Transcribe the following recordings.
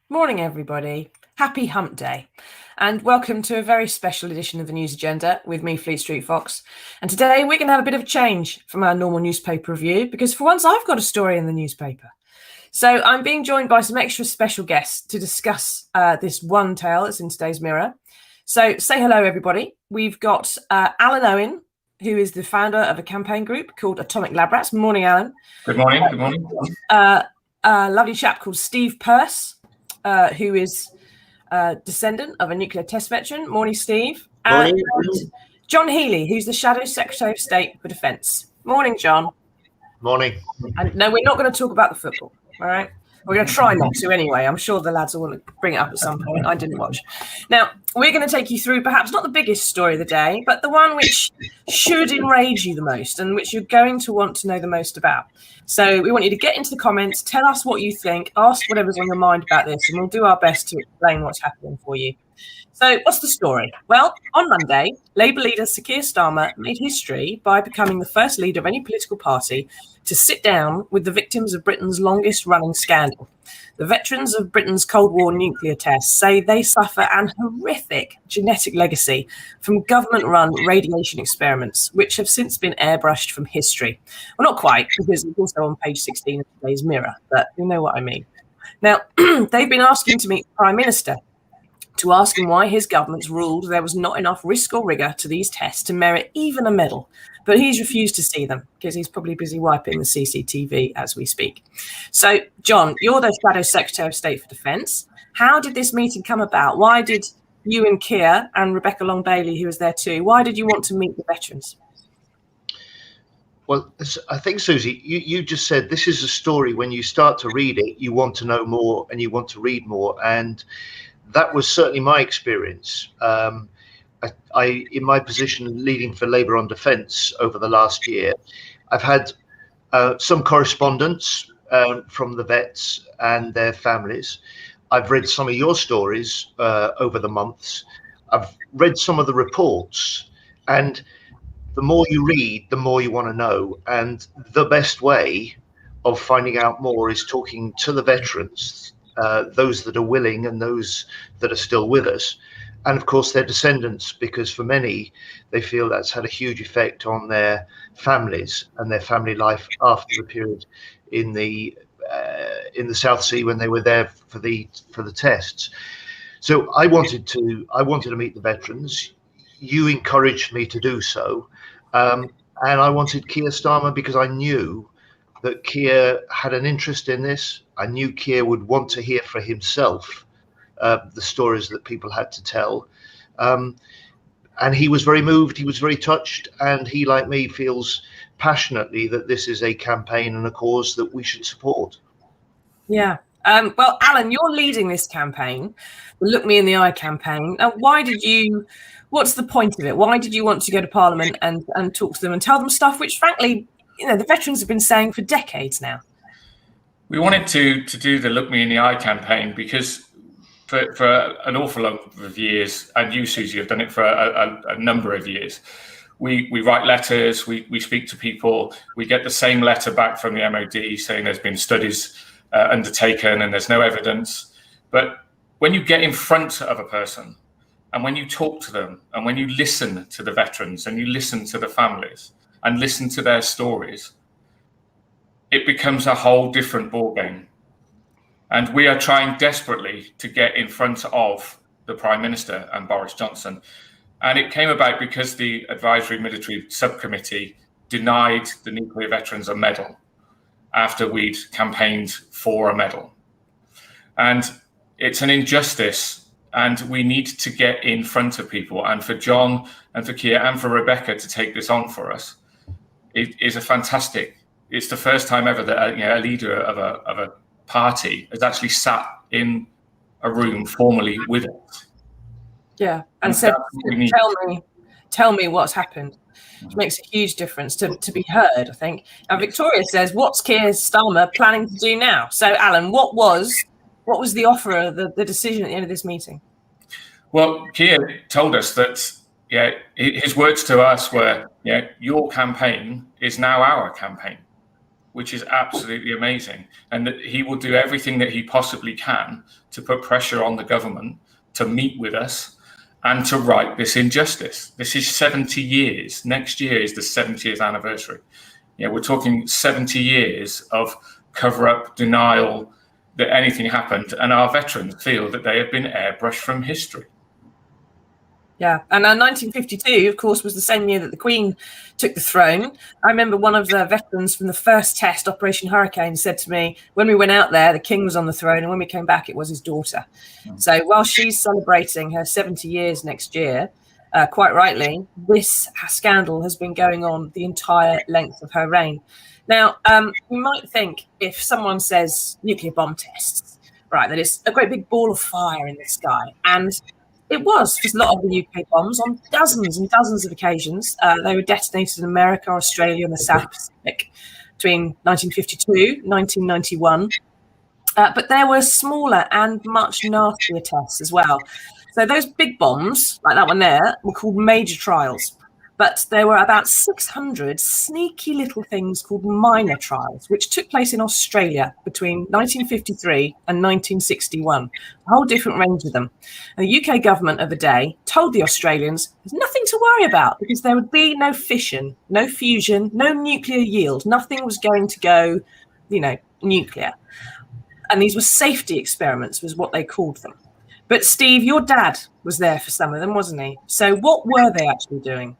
Morning, everybody. Happy Hump Day. And welcome to a very special edition of the News Agenda with me, Fleet Street Fox. And today we're going to have a bit of a change from our normal newspaper review because for once I've got a story in the newspaper. So I'm being joined by some extra special guests to discuss this one tale that's in today's Mirror. So say hello, everybody. We've got Alan Owen, who is the founder of a campaign group called Atomic Labrats. Morning, Alan. Good morning. Good morning. A lovely chap called Ste Purse, who is a descendant of a nuclear test veteran. Morning, Steve. Morning. And John Healey, who's the Shadow Secretary of State for Defence. Morning, John. Morning. And no, we're not going to talk about the football, all right? We're going to try not to anyway. I'm sure the lads will want to bring it up at some point. I didn't watch. Now, we're going to take you through perhaps not the biggest story of the day, but the one which should enrage you the most and which you're going to want to know the most about. So we want you to get into the comments, tell us what you think, ask whatever's on your mind about this, and we'll do our best to explain what's happening for you. So what's the story? Well, on Monday, Labour leader Sir Keir Starmer made history by becoming the first leader of any political party to sit down with the victims of Britain's longest-running scandal. The veterans of Britain's Cold War nuclear tests say they suffer an horrific genetic legacy from government-run radiation experiments, which have since been airbrushed from history. Well, not quite, because it's also on page 16 of today's Mirror, but you know what I mean. Now, they've been asking to meet the Prime Minister to ask him why his government's ruled there was not enough risk or rigour to these tests to merit even a medal. But he's refused to see them because he's probably busy wiping the CCTV as we speak. So, John, you're the Shadow Secretary of State for Defence. How did this meeting come about? Why did you and Keir and Rebecca Long-Bailey, who was there too, why did you want to meet the veterans? Well, I think, Susie, you just said this is a story. When you start to read it, you want to know more and you want to read more. And that was certainly my experience. I, in my position leading for Labour on Defence over the last year, I've had some correspondence from the vets and their families. I've read some of your stories over the months. I've read some of the reports, and the more you read, the more you want to know. And the best way of finding out more is talking to the veterans, those that are willing and those that are still with us. And of course, their descendants, because for many, they feel that's had a huge effect on their families and their family life after the period in the South Sea when they were there for the tests. So I wanted to meet the veterans. You encouraged me to do so, and I wanted Keir Starmer because I knew that Keir had an interest in this. I knew Keir would want to hear for himself the stories that people had to tell. And he was very moved, he was very touched, and he, like me, feels passionately that this is a campaign and a cause that we should support. Yeah. Well, Alan, you're leading this campaign, the Look Me in the Eye campaign. What's the point of it? Why did you want to go to Parliament and talk to them and tell them stuff which, frankly, the veterans have been saying for decades now? We wanted to do the Look Me in the Eye campaign because for an awful lot of years, and you, Susie, have done it for a number of years, we write letters, we speak to people, we get the same letter back from the MOD saying there's been studies undertaken and there's no evidence. But when you get in front of a person and when you talk to them and when you listen to the veterans and you listen to the families and listen to their stories, it becomes a whole different ballgame. And we are trying desperately to get in front of the Prime Minister and Boris Johnson. And it came about because the Advisory Military Subcommittee denied the nuclear veterans a medal after we'd campaigned for a medal. And it's an injustice, and we need to get in front of people. And for John and for Keir and for Rebecca to take this on for us, it is a fantastic. It's the first time ever that a leader of a party has actually sat in a room formally with us. Yeah, and said, tell me what's happened, which makes a huge difference to be heard, I think. And Victoria says, what's Keir Starmer planning to do now? So, Alan, what was the offer, the decision at the end of this meeting? Well, Keir told us that, his words to us were, your campaign is now our campaign. which is absolutely amazing, and that he will do everything that he possibly can to put pressure on the government to meet with us and to right this injustice. This is 70 years. Next year is the 70th anniversary. We're talking 70 years of cover-up, denial that anything happened, and our veterans feel that they have been airbrushed from history. Yeah, and 1952, of course, was the same year that the Queen took the throne. I remember one of the veterans from the first test, Operation Hurricane, said to me, when we went out there, the King was on the throne, and when we came back, it was his daughter. So while she's celebrating her 70 years next year, quite rightly, this scandal has been going on the entire length of her reign. Now, you might think if someone says nuclear bomb tests, right, that it's a great big ball of fire in the sky, and it was for a lot of the UK bombs on dozens and dozens of occasions. They were detonated in America, Australia, and the South Pacific between 1952, 1991. But there were smaller and much nastier tests as well. So those big bombs, like that one there, were called major trials. But there were about 600 sneaky little things called minor trials, which took place in Australia between 1953 and 1961. A whole different range of them. And the UK government of the day told the Australians there's nothing to worry about because there would be no fission, no fusion, no nuclear yield. Nothing was going to go, nuclear. And these were safety experiments, was what they called them. But Steve, your dad was there for some of them, wasn't he? So what were they actually doing?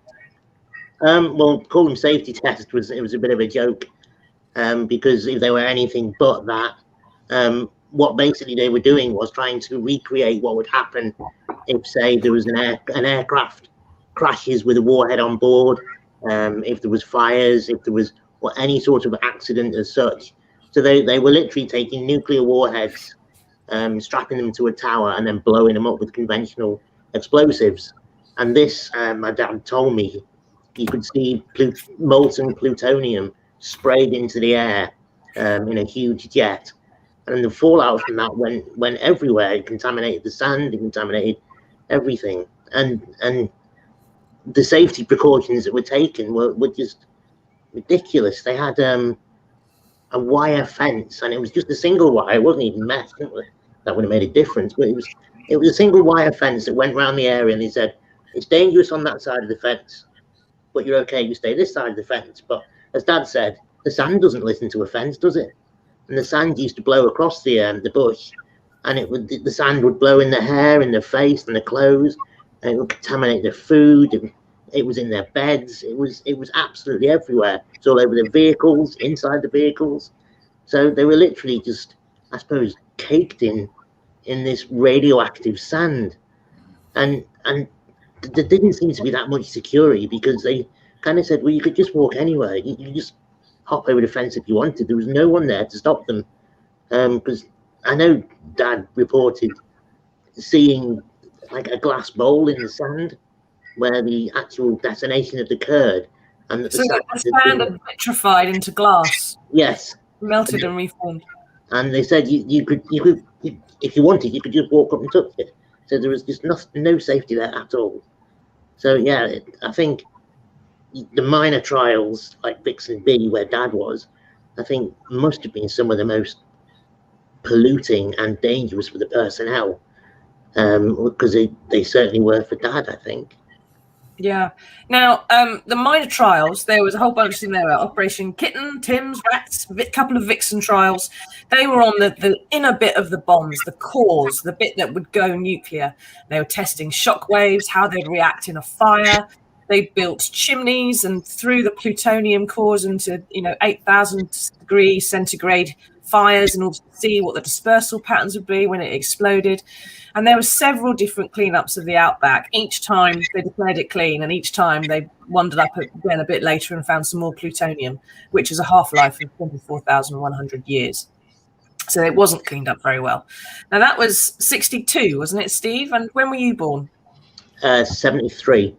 Well, call them safety tests was a bit of a joke, because if they were anything but that, what basically they were doing was trying to recreate what would happen if, say, there was an aircraft crashes with a warhead on board, if there was fires, if there was any sort of accident as such. So they were literally taking nuclear warheads, strapping them to a tower and then blowing them up with conventional explosives. And this, my dad told me, you could see molten plutonium sprayed into the air in a huge jet. And the fallout from that went everywhere. It contaminated the sand, it contaminated everything. And the safety precautions that were taken were just ridiculous. They had a wire fence, and it was just a single wire. It wasn't even mesh. That would have made a difference. But it was a single wire fence that went around the area, and they said, it's dangerous on that side of the fence, but you're okay, you stay this side of the fence. But as Dad said, the sand doesn't listen to a fence, does it? And the sand used to blow across the bush, and the sand would blow in their hair, in their face, and their clothes, and it would contaminate their food. It was in their beds. It was absolutely everywhere. It's all over the vehicles, inside the vehicles. So they were literally just, I suppose, caked in this radioactive sand, and there didn't seem to be that much security, because they kind of said, well, you could just walk anywhere. You could just hop over the fence if you wanted. There was no one there to stop them. Because I know Dad reported seeing like a glass bowl in the sand where the actual detonation had occurred. And the sand had vitrified into glass. Yes. Melted and reformed. And they said you could, if you wanted, you could just walk up and touch it. So there was just no safety there at all. So yeah, I think the minor trials like Vixen B, where Dad was, I think must have been some of the most polluting and dangerous for the personnel, because they certainly were for Dad, I think. Yeah. Now, the minor trials, there was a whole bunch in there. Operation Kitten, Tim's, Rats, a couple of Vixen trials. They were on the inner bit of the bombs, the cores, the bit that would go nuclear. They were testing shock waves, how they'd react in a fire. They built chimneys and threw the plutonium cores into 8,000 degrees centigrade fires in order to see what the dispersal patterns would be when it exploded. And there were several different cleanups of the outback. Each time they declared it clean, and each time they wandered up again a bit later and found some more plutonium, which is a half-life of 24,100 years. So it wasn't cleaned up very well. Now, that was 62, wasn't it, Steve? And when were you born? 73.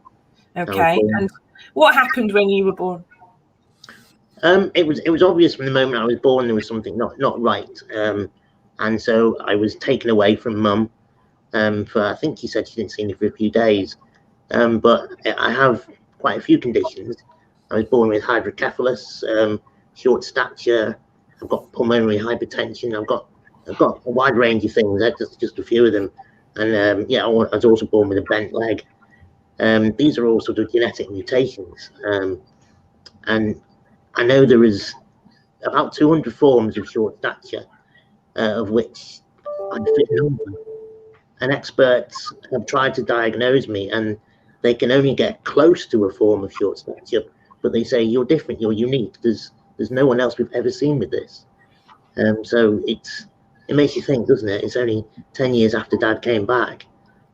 Okay. And what happened when you were born? It was obvious from the moment I was born there was something not right. And so I was taken away from Mum. For, I think he said she didn't see me for a few days. But I have quite a few conditions. I was born with hydrocephalus, short stature, I've got pulmonary hypertension, I've got a wide range of things. That's just a few of them. And I was also born with a bent leg. These are all sort of genetic mutations. And I know there is about 200 forms of short stature, of which I fit none. And experts have tried to diagnose me, and they can only get close to a form of short stature, but they say you're different, you're unique. There's no one else we've ever seen with this. So it makes you think, doesn't it? It's only 10 years after Dad came back,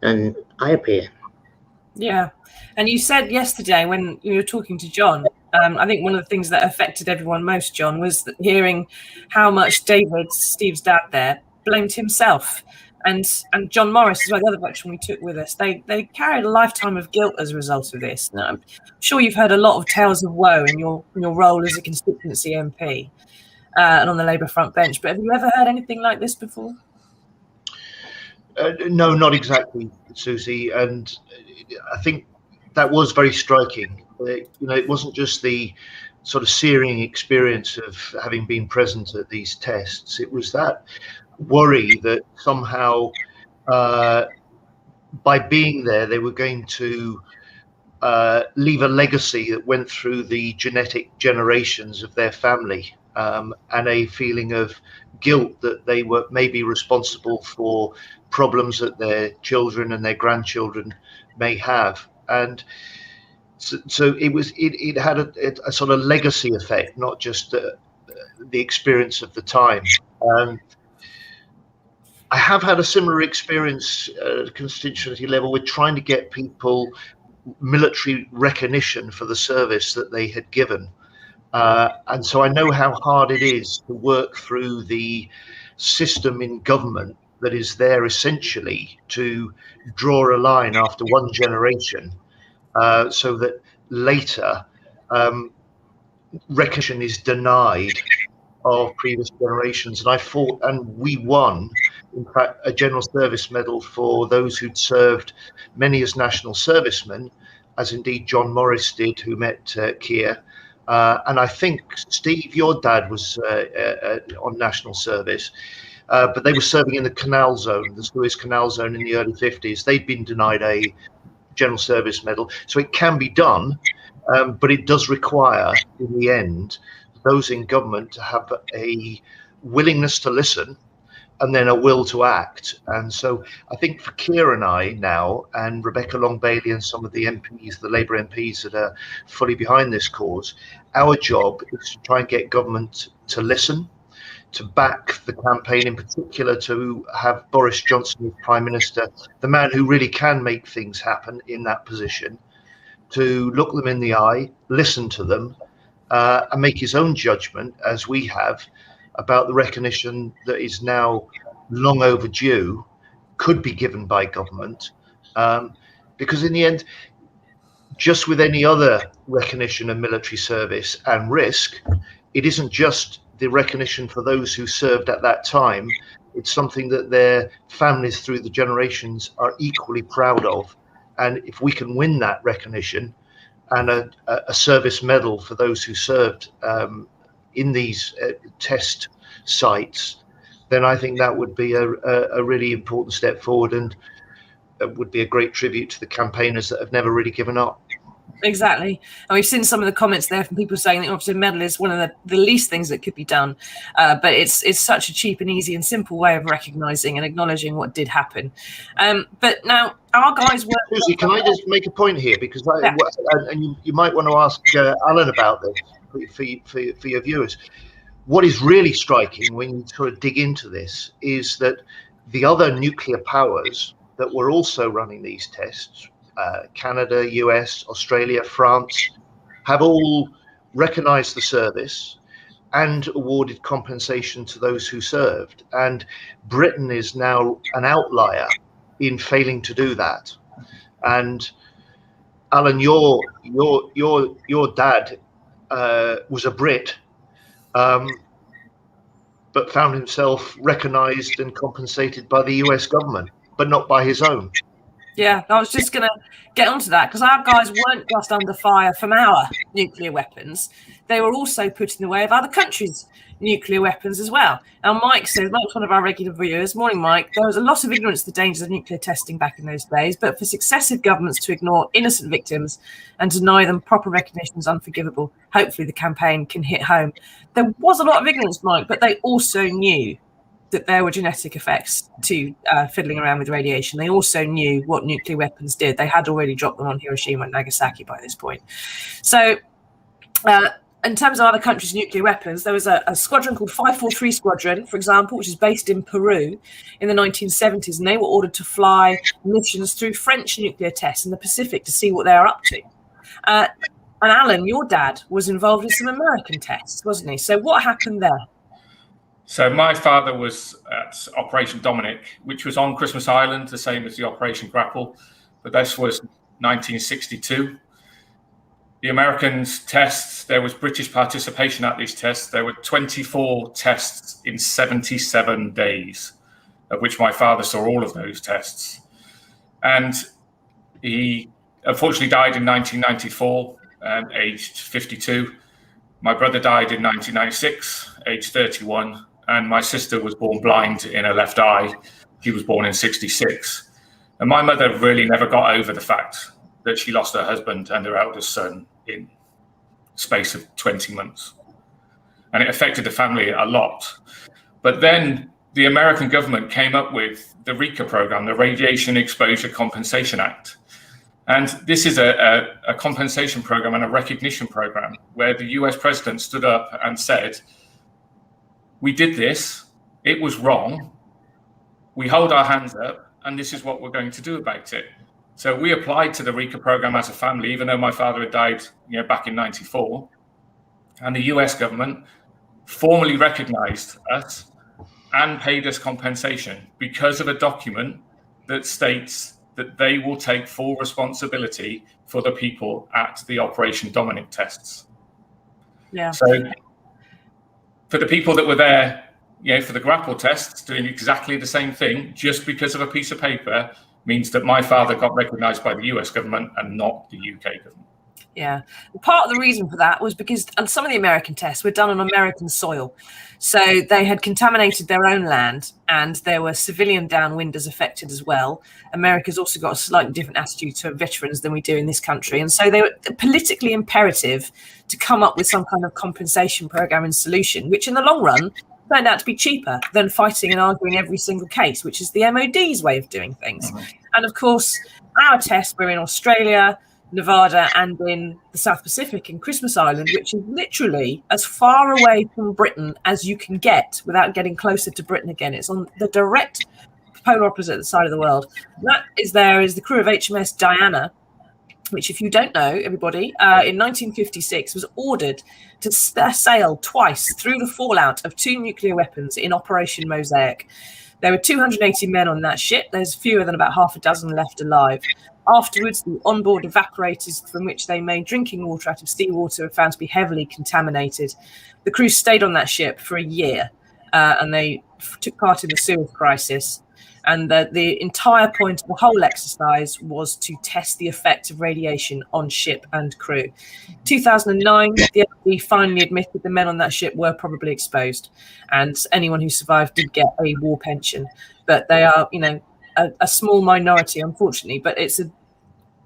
and I appear. Yeah. And you said yesterday when you were talking to John, I think one of the things that affected everyone most, John, was hearing how much David, Steve's dad there, blamed himself. And John Morris as well, the other veteran we took with us, they carried a lifetime of guilt as a result of this. Now, I'm sure you've heard a lot of tales of woe in your role as a constituency MP and on the Labour front bench. But have you ever heard anything like this before? No, not exactly, Susie. And I think that was very striking. It wasn't just the sort of searing experience of having been present at these tests. It was that worry that somehow by being there, they were going to leave a legacy that went through the genetic generations of their family, and a feeling of guilt that they were maybe responsible for problems that their children and their grandchildren may have. And so it had a sort of legacy effect, not just the experience of the time. I have had a similar experience at a constituency level with trying to get people military recognition for the service that they had given. And so I know how hard it is to work through the system in government that is there essentially to draw a line after one generation, so that later recognition is denied of previous generations. And I fought, and we won, in fact, a General Service Medal for those who'd served, many as national servicemen, as indeed John Morris did, who met Keir. And I think, Steve, your dad was on national service, but they were serving in the Canal Zone, the Suez Canal Zone in the early 50s. They'd been denied a General Service Medal. So it can be done, but it does require, in the end, those in government to have a willingness to listen and then a will to act. And so I think for Keir and I now, and Rebecca Long-Bailey and some of the MPs, the Labour MPs that are fully behind this cause, our job is to try and get government to listen, to back the campaign, in particular to have Boris Johnson as Prime Minister, the man who really can make things happen in that position, to look them in the eye, listen to them, and make his own judgment, as we have, about the recognition that is now long overdue, could be given by government. Because in the end, just with any other recognition of military service and risk, it isn't just the recognition for those who served at that time. It's something that their families through the generations are equally proud of. And if we can win that recognition and a service medal for those who served in these test sites, then I think that would be a really important step forward, and it would be a great tribute to the campaigners that have never really given up. Exactly. And we've seen some of the comments there from people saying that obviously a medal is one of the least things that could be done. But it's such a cheap and easy and simple way of recognising and acknowledging what did happen. But now our guys were... Susie, can I just make a point here? Because you might want to ask Alan about this for your viewers. What is really striking when you sort of dig into this is that the other nuclear powers that were also running these tests, Canada, US, Australia, France, have all recognized the service and awarded compensation to those who served. And Britain is now an outlier in failing to do that. And Alan, your dad was a Brit, but found himself recognized and compensated by the US government, but not by his own. Yeah, I was just going to get onto that because our guys weren't just under fire from our nuclear weapons. They were also put in the way of other countries' nuclear weapons as well. Now, Mike says, Mike's one of our regular viewers. Morning, Mike. There was a lot of ignorance of the dangers of nuclear testing back in those days, but for successive governments to ignore innocent victims and deny them proper recognition is unforgivable. Hopefully the campaign can hit home. There was a lot of ignorance, Mike, but they also knew that there were genetic effects to fiddling around with radiation. They also knew what nuclear weapons did. They had already dropped them on Hiroshima and Nagasaki by this point. So in terms of other countries' nuclear weapons, there was a squadron called 543 Squadron, for example, which is based in Peru in the 1970s, and they were ordered to fly missions through French nuclear tests in the Pacific to see what they were up to. And Alan, your dad, was involved in some American tests, wasn't he? So what happened there? So my father was at Operation Dominic, which was on Christmas Island, the same as the Operation Grapple, but this was 1962. The Americans tests, there was British participation at these tests. There were 24 tests in 77 days, of which my father saw all of those tests. And he unfortunately died in 1994, aged 52. My brother died in 1996, aged 31. And my sister was born blind in her left eye. She was born in 66. And my mother really never got over the fact that she lost her husband and her eldest son in space of 20 months. And it affected the family a lot. But then the American government came up with the RECA program, the Radiation Exposure Compensation Act. And this is a compensation program and a recognition program where the US president stood up and said, we did this, it was wrong, we hold our hands up, and this is what we're going to do about it. So we applied to the RECA program as a family, even though my father had died back in 94. And the US government formally recognized us and paid us compensation because of a document that states that they will take full responsibility for the people at the Operation Dominic tests. Yeah. So for the people that were there, for the grapple tests, doing exactly the same thing, just because of a piece of paper, means that my father got recognised by the US government and not the UK government. Yeah. Part of the reason for that was because some of the American tests were done on American soil. So they had contaminated their own land and there were civilian downwinders affected as well. America's also got a slightly different attitude to veterans than we do in this country. And so they were politically imperative to come up with some kind of compensation program and solution, which in the long run turned out to be cheaper than fighting and arguing every single case, which is the MOD's way of doing things. Mm-hmm. And of course, our tests were in Australia, Nevada, and in the South Pacific in Christmas Island, which is literally as far away from Britain as you can get without getting closer to Britain again. It's on the direct polar opposite side of the world. And that is the crew of HMS Diana, which, if you don't know, everybody, in 1956 was ordered to sail twice through the fallout of 2 nuclear weapons in Operation Mosaic. There were 280 men on that ship. There's fewer than about half a dozen left alive. Afterwards, the onboard evaporators from which they made drinking water out of seawater were found to be heavily contaminated. The crew stayed on that ship for a year, and they took part in the Suez crisis. And the entire point of the whole exercise was to test the effect of radiation on ship and crew. 2009, the MOD finally admitted the men on that ship were probably exposed, and anyone who survived did get a war pension. But they are, a small minority, unfortunately. But it's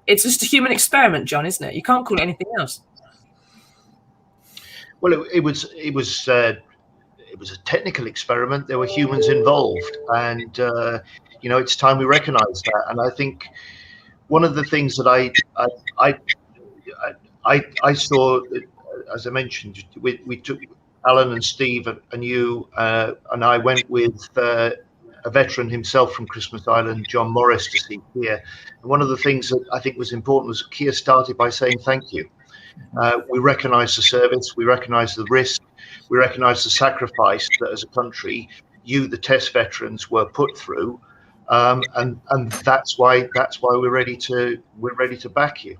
just a human experiment, John, isn't it? You can't call it anything else. Well, it was a technical experiment. There were humans involved, and it's time we recognise that. And I think one of the things that I saw, as I mentioned, we took Alan and Steve and you and I went with a veteran himself from Christmas Island, John Morris, to see Keir. And one of the things that I think was important was Keir started by saying thank you. We recognise the service, we recognise the risk, we recognise the sacrifice that as a country, the test veterans, were put through, and that's why we're ready to back you.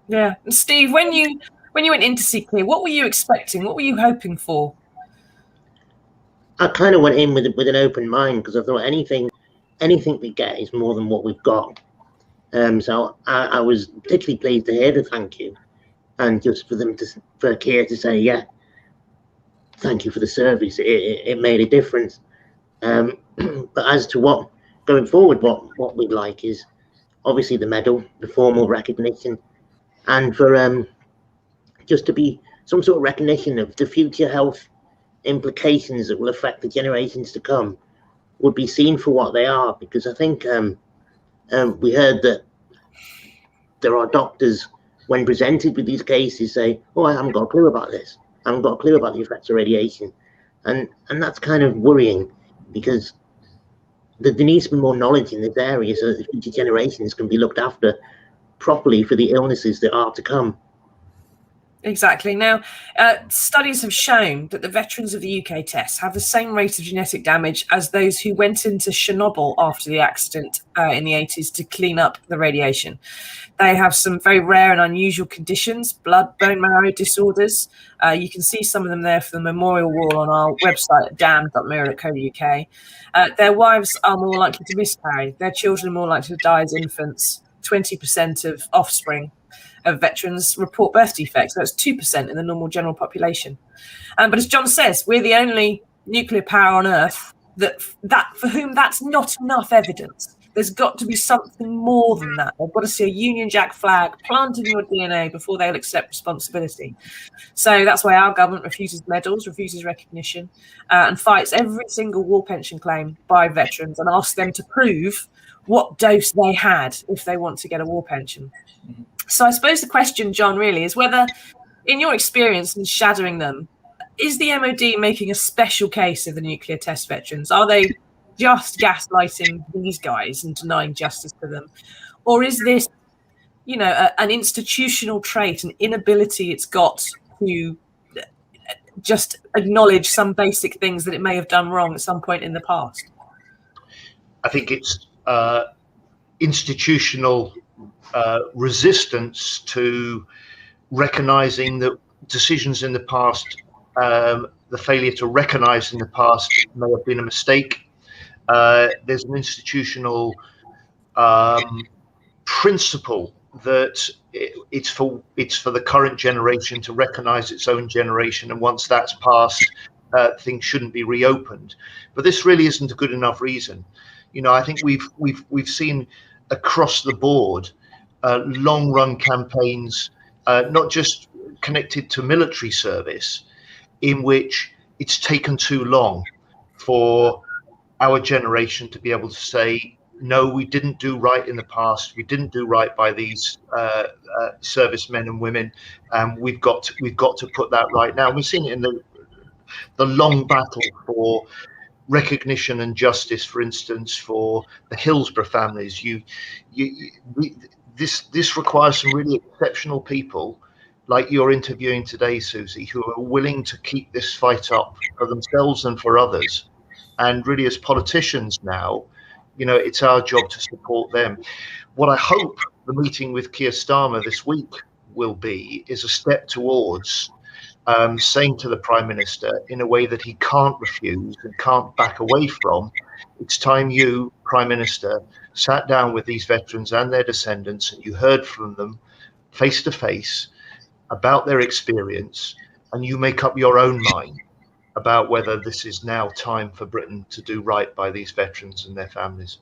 Yeah, and Steve, when you went in to see Keir, what were you expecting? What were you hoping for? I kind of went in with an open mind because I thought anything we get is more than what we've got. So I was particularly pleased to hear the thank you, and just for Keir to say, yeah, thank you for the service. It made a difference. But as to what going forward, what we'd like is obviously the medal, the formal recognition, and for just to be some sort of recognition of the future health implications that will affect the generations to come would be seen for what they are. Because I think we heard that there are doctors, when presented with these cases, say, "Oh, I haven't got a clue about this. I haven't got a clue about the effects of radiation," and that's kind of worrying, because there needs to be more knowledge in this area so that the future generations can be looked after properly for the illnesses that are to come. Exactly. Now, studies have shown that the veterans of the UK tests have the same rate of genetic damage as those who went into Chernobyl after the accident in the 80s to clean up the radiation. They have some very rare and unusual conditions, blood, bone marrow disorders. You can see some of them there for the memorial wall on our website at damned.mirror.co.uk. Their wives are more likely to miscarry. Their children are more likely to die as infants. 20% of offspring of veterans report birth defects. So that's 2% in the normal general population. But as John says, we're the only nuclear power on Earth that for whom that's not enough evidence. There's got to be something more than that. They've got to see a Union Jack flag planted in your DNA before they'll accept responsibility. So that's why our government refuses medals, refuses recognition, and fights every single war pension claim by veterans and asks them to prove what dose they had if they want to get a war pension. So I suppose the question, John, really is whether, in your experience in shadowing them, is the MOD making a special case of the nuclear test veterans? Are they just gaslighting these guys and denying justice to them? Or is this, an institutional trait, an inability it's got to just acknowledge some basic things that it may have done wrong at some point in the past? I think it's institutional resistance to recognizing that decisions in the past, the failure to recognize in the past may have been a mistake. There's an institutional principle that it's for the current generation to recognize its own generation, and once that's passed, things shouldn't be reopened. But this really isn't a good enough reason. I think we've seen across the board long-run campaigns, not just connected to military service, in which it's taken too long for our generation to be able to say, no, we didn't do right in the past. We didn't do right by these servicemen and women, and we've got to put that right now. We've seen it in the long battle for recognition and justice, for instance, for the Hillsborough families. This requires some really exceptional people like you're interviewing today, Susie, who are willing to keep this fight up for themselves and for others. And really, as politicians now, it's our job to support them. What I hope the meeting with Keir Starmer this week will be is a step towards saying to the Prime Minister, in a way that he can't refuse and can't back away from, it's time you, Prime Minister, sat down with these veterans and their descendants and you heard from them face to face about their experience, and you make up your own mind about whether this is now time for Britain to do right by these veterans and their families.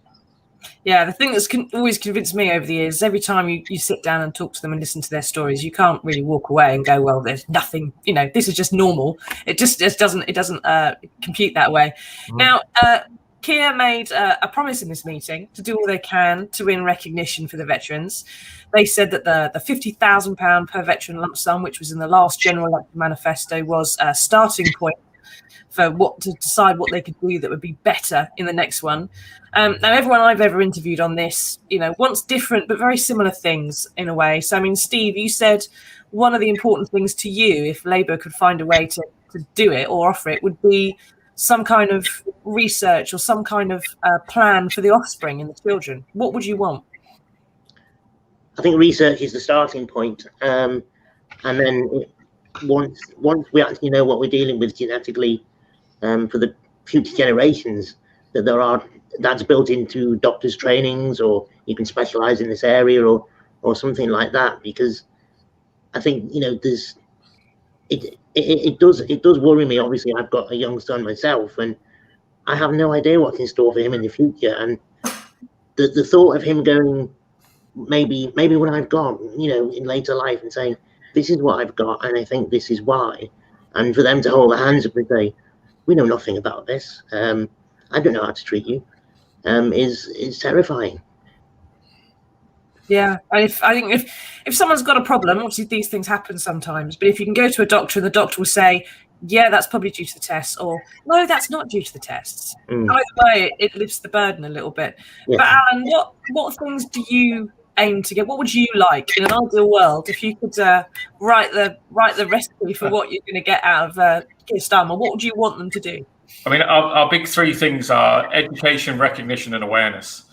Yeah, the thing that's always convinced me over the years is every time you sit down and talk to them and listen to their stories, you can't really walk away and go, well, there's nothing, this is just normal. It just doesn't compute that way. Now, Keir made a promise in this meeting to do all they can to win recognition for the veterans. They said that the £50,000 per veteran lump sum, which was in the last General Election Manifesto, was a starting point for to decide what they could do that would be better in the next one. Now, everyone I've ever interviewed on this, wants different but very similar things in a way. So, Steve, you said one of the important things to you, if Labour could find a way to do it or offer it, would be some kind of research or some kind of plan for the offspring and the children. What would you want? I think research is the starting point. And then once we actually know what we're dealing with genetically, for the future generations, that's built into doctors' trainings, or you can specialize in this area, or something like that. Because I think, it does worry me. Obviously, I've got a young son myself, and I have no idea what's in store for him in the future. And the thought of him going, maybe when I've got, in later life, and saying, this is what I've got, and I think this is why, and for them to hold their hands up and say, we know nothing about this, I don't know how to treat you, is terrifying. Yeah, I think if someone's got a problem, obviously these things happen sometimes, but if you can go to a doctor and the doctor will say, yeah, that's probably due to the tests, or no, that's not due to the tests. Either way, it lifts the burden a little bit. Yeah. But Alan, what things do you aim to get? What would you like in an ideal world if you could write the recipe for what you're going to get out of Keir Starmer? What would you want them to do? I mean, our big three things are education, recognition, and awareness.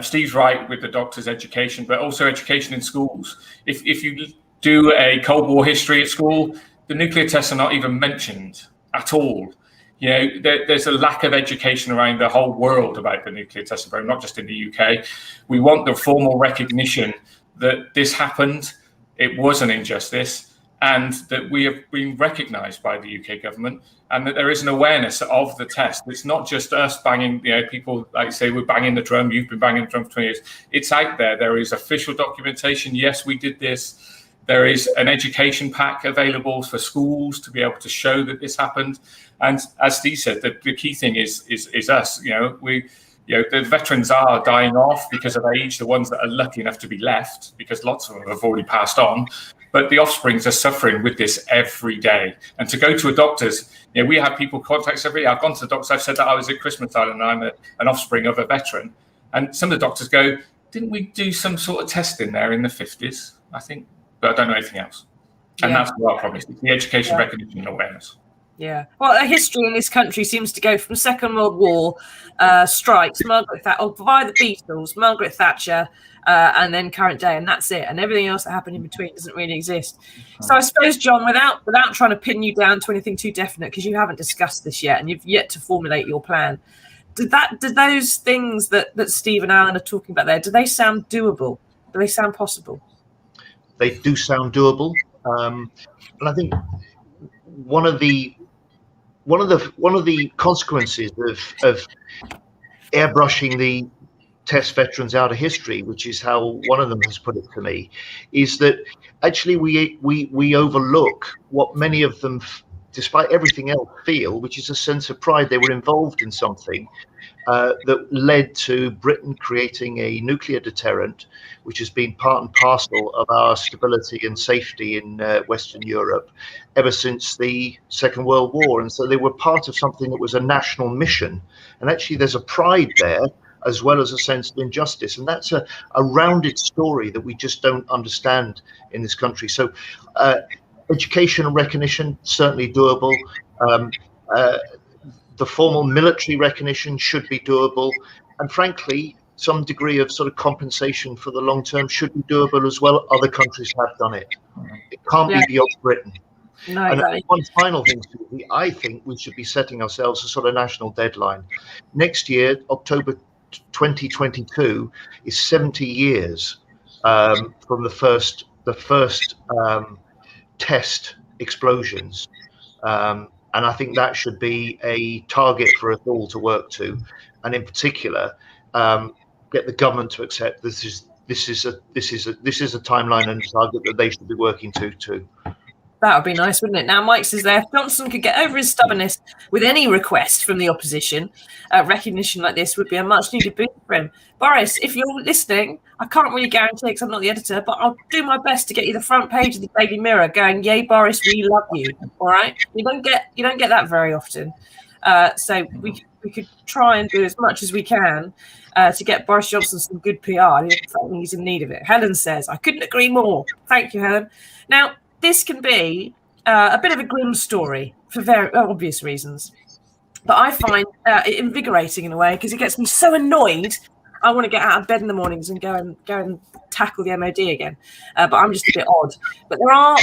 Steve's right with the doctor's education, but also education in schools. If you do a Cold War history at school, the nuclear tests are not even mentioned at all. There's a lack of education around the whole world about the nuclear testing program, not just in the UK. We want the formal recognition that this happened, it was an injustice, and that we have been recognised by the UK government, and that there is an awareness of the test. It's not just us banging, people like say we're banging the drum, you've been banging the drum for 20 years. It's out there. There is official documentation. Yes, we did this. There is an education pack available for schools to be able to show that this happened. And as Steve said, the key thing is us. The veterans are dying off because of age, the ones that are lucky enough to be left, because lots of them have already passed on. But the offsprings are suffering with this every day. And to go to a doctor's, we have people contact us every day. I've gone to the doctor, I've said that I was at Christmas Island and I'm an offspring of a veteran. And some of the doctors go, didn't we do some sort of test in there in the 50s, I think? But I don't know anything else. And that's what our problem is, the education, recognition, and awareness. Yeah. Well, a history in this country seems to go from Second World War, strikes, via the Beatles, Margaret Thatcher, and then current day, and that's it. And everything else that happened in between doesn't really exist. So I suppose, John, without trying to pin you down to anything too definite, because you haven't discussed this yet and you've yet to formulate your plan, did those things that Steve and Alan are talking about there, do they sound doable? Do they sound possible? They do sound doable, and I think one of the consequences of airbrushing the test veterans out of history, which is how one of them has put it to me, is that actually we overlook what many of them, despite everything else, feel, which is a sense of pride. They were involved in something that led to Britain creating a nuclear deterrent, which has been part and parcel of our stability and safety in Western Europe ever since the Second World War. And so they were part of something that was a national mission. And actually there's a pride there, as well as a sense of injustice. And that's a rounded story that we just don't understand in this country. So education and recognition, certainly doable. The formal military recognition should be doable. And frankly, some degree of sort of compensation for the long term should be doable as well. Other countries have done it. It can't be beyond Britain. No, and exactly. One final thing, I think we should be setting ourselves a sort of national deadline. Next year, October 2022, is 70 years from the first test explosions. And I think that should be a target for us all to work to, and in particular, get the government to accept this is a timeline and a target that they should be working to too. That would be nice, wouldn't it? Now, Mike says there, if Johnson could get over his stubbornness with any request from the opposition, recognition like this would be a much-needed boost for him. Boris, if you're listening, I can't really guarantee because I'm not the editor, but I'll do my best to get you the front page of the Daily Mirror going, yay, Boris, we love you. All right? You don't get that very often. So we could try and do as much as we can to get Boris Johnson some good PR. He's in need of it. Helen says, I couldn't agree more. Thank you, Helen. Now, this can be a bit of a grim story for very obvious reasons, but I find it invigorating in a way because it gets me so annoyed. I want to get out of bed in the mornings and go and tackle the MOD again. But I'm just a bit odd. But there are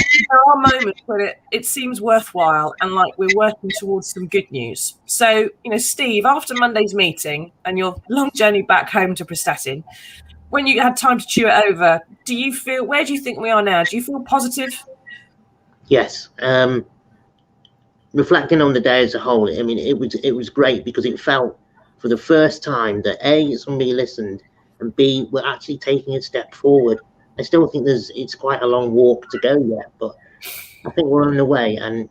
moments where it seems worthwhile and like we're working towards some good news. So, Steve, after Monday's meeting and your long journey back home to Prestatyn, when you had time to chew it over, where do you think we are now? Do you feel positive? Yes. Reflecting on the day as a whole, I mean, it was great because it felt for the first time that A, somebody listened, and B, we're actually taking a step forward. I still think it's quite a long walk to go yet, but I think we're on the way, and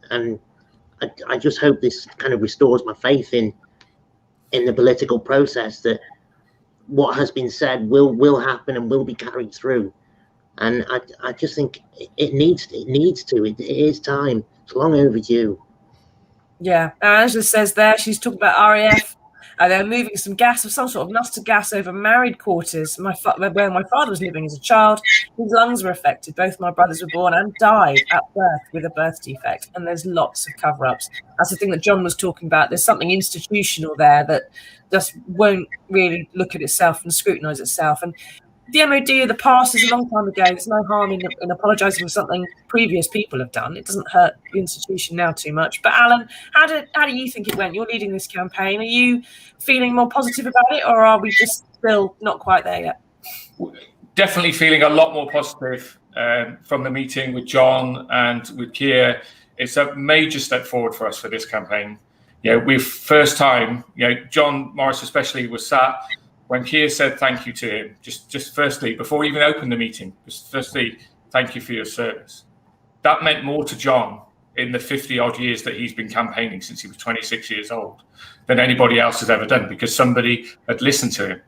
I just hope this kind of restores my faith in the political process, that what has been said will happen and will be carried through. And I just think it needs to. It is time. It's long overdue. Yeah, Angela says there, she's talking about RAF. They're moving some sort of mustard gas over married quarters. Where my father was living as a child, his lungs were affected. Both my brothers were born and died at birth with a birth defect. And there's lots of cover-ups. That's the thing that John was talking about. There's something institutional there that just won't really look at itself and scrutinise itself. And the MOD of the past is a long time ago. There's no harm in apologising for something previous people have done. It doesn't hurt the institution now too much. But Alan, how do you think it went? You're leading this campaign. Are you feeling more positive about it, or are we just still not quite there yet? Definitely feeling a lot more positive from the meeting with John and with Keir. It's a major step forward for us for this campaign. First time, John Morris especially was sat when Keir said thank you to him, just firstly, before we even opened the meeting, thank you for your service. That meant more to John in the 50-odd years that he's been campaigning since he was 26 years old than anybody else has ever done, because somebody had listened to him.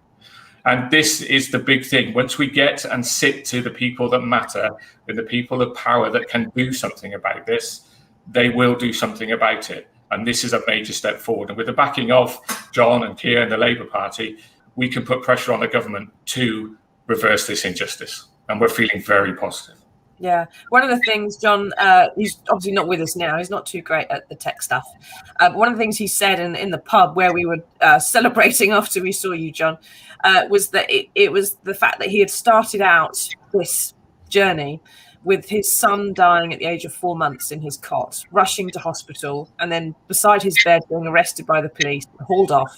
And this is the big thing. Once we get and sit to the people that matter, with the people of power that can do something about this, they will do something about it. And this is a major step forward. And with the backing of John and Keir and the Labour Party, we can put pressure on the government to reverse this injustice. And we're feeling very positive. Yeah. One of the things, John, he's obviously not with us now. He's not too great at the tech stuff. But one of the things he said in the pub where we were celebrating after we saw you, John, was that it was the fact that he had started out this journey with his son dying at the age of 4 months in his cot, rushing to hospital, and then beside his bed being arrested by the police, hauled off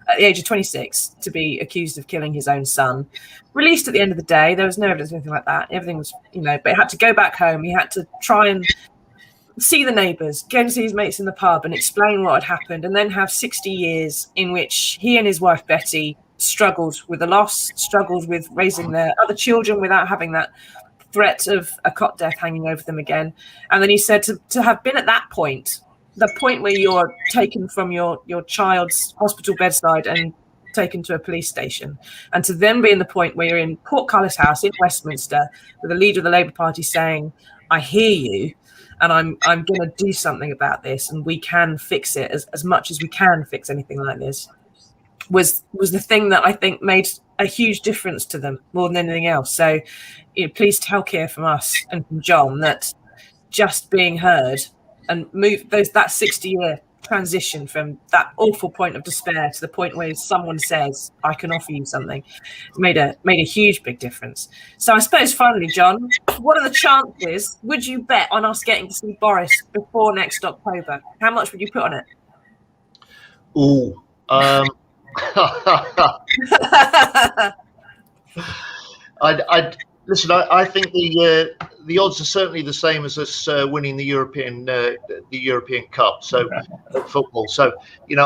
at the age of 26 to be accused of killing his own son. Released at the end of the day. There was no evidence of anything like that. Everything was, but he had to go back home. He had to try and see the neighbours, go and see his mates in the pub and explain what had happened, and then have 60 years in which he and his wife, Betty, struggled with the loss, struggled with raising their other children without having that threat of a cot death hanging over them again. And then he said to have been at that point, the point where you're taken from your child's hospital bedside and taken to a police station, and to then be in the point where you're in Portcullis House in Westminster with the leader of the Labour Party saying, I hear you, and I'm going to do something about this, and we can fix it as much as we can fix anything like this, was the thing that I think made a huge difference to them more than anything else. So please tell Keir from us and from John that just being heard and move that 60-year transition from that awful point of despair to the point where someone says, I can offer you something, made a huge, big difference. So I suppose finally, John, what are the chances, would you bet on us getting to see Boris before next October? How much would you put on it? Ooh. Listen, I think the odds are certainly the same as us winning the European Cup. So football. So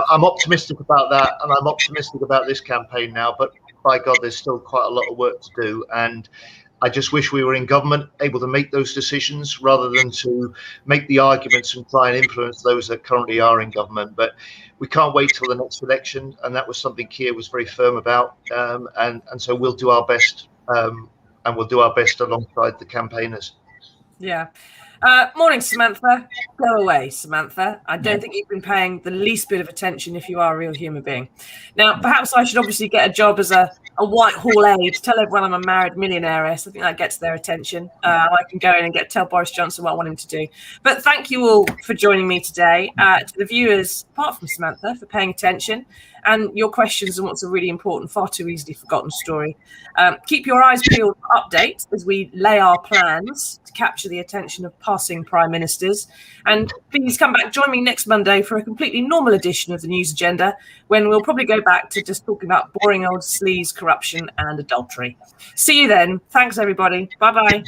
I'm optimistic about that, and I'm optimistic about this campaign now. But by God, there's still quite a lot of work to do, and I just wish we were in government, able to make those decisions rather than to make the arguments and try and influence those that currently are in government. But we can't wait till the next election, and that was something Keir was very firm about. And so we'll do our best. And we'll do our best alongside the campaigners. Yeah. Morning, Samantha. Go away, Samantha. I don't think you've been paying the least bit of attention if you are a real human being. Now, perhaps I should obviously get a job as a a Whitehall aide. Tell everyone I'm a married millionairess. I think that gets their attention. I can go in and tell Boris Johnson what I want him to do. But thank you all for joining me today. To the viewers, apart from Samantha, for paying attention and your questions on what's a really important, far too easily forgotten story. Keep your eyes peeled for updates as we lay our plans to capture the attention of passing prime ministers. And please come back, join me next Monday for a completely normal edition of the News Agenda, when we'll probably go back to just talking about boring old sleaze, corruption and adultery. See you then. Thanks, everybody. Bye-bye.